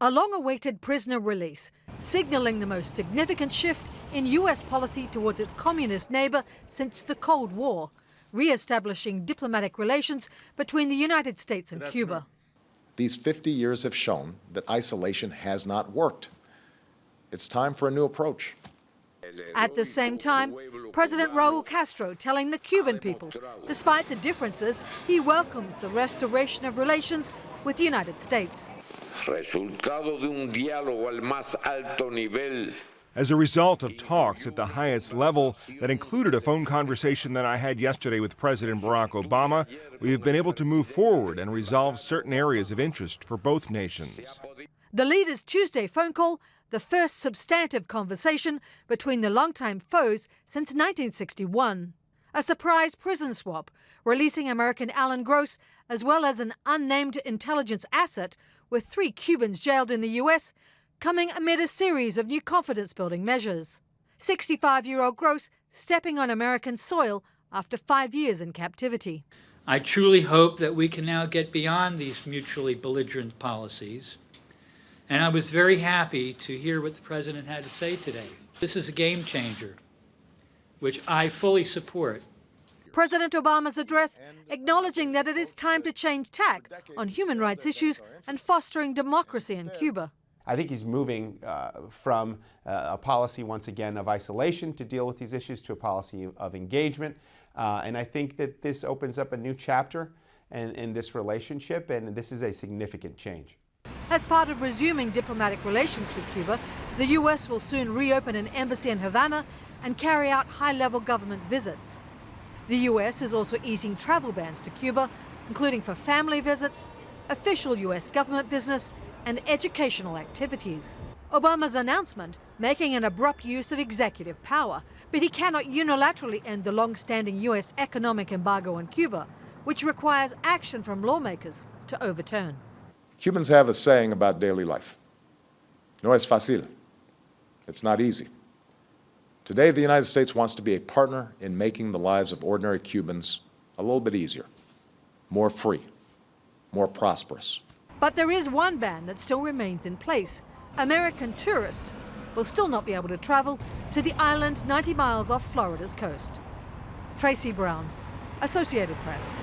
A long-awaited prisoner release, signaling the most significant shift in U.S. policy towards its communist neighbor since the Cold War, re-establishing diplomatic relations between the United States and Cuba. These 50 years have shown that isolation has not worked. It's time for a new approach. At the same time, President Raul Castro telling the Cuban people, despite the differences, he welcomes the restoration of relations with the United States. As a result of talks at the highest level that included a phone conversation that I had yesterday with President Barack Obama, we have been able to move forward and resolve certain areas of interest for both nations. The leaders' Tuesday phone call, the first substantive conversation between the longtime foes since 1961. A surprise prison swap, releasing American Alan Gross, as well as an unnamed intelligence asset with 3 Cubans jailed in the U.S., coming amid a series of new confidence-building measures. 65-year-old Gross stepping on American soil after 5 years in captivity. I truly hope that we can now get beyond these mutually belligerent policies. And I was very happy to hear what the President had to say today. This is a game changer, which I fully support. President Obama's address acknowledging that it is time to change tack on human rights issues and fostering democracy in Cuba. I think he's moving from a policy, once again, of isolation to deal with these issues to a policy of engagement. And I think that this opens up a new chapter in this relationship, and this is a significant change. As part of resuming diplomatic relations with Cuba, the U.S. will soon reopen an embassy in Havana and carry out high-level government visits. The U.S. is also easing travel bans to Cuba, including for family visits, official U.S. government business, and educational activities. Obama's announcement making an abrupt use of executive power, but he cannot unilaterally end the long-standing U.S. economic embargo on Cuba, which requires action from lawmakers to overturn. Cubans have a saying about daily life. No es fácil. It's not easy. Today, the United States wants to be a partner in making the lives of ordinary Cubans a little bit easier, more free, more prosperous. But there is one ban that still remains in place. American tourists will still not be able to travel to the island 90 miles off Florida's coast. Tracy Brown, Associated Press.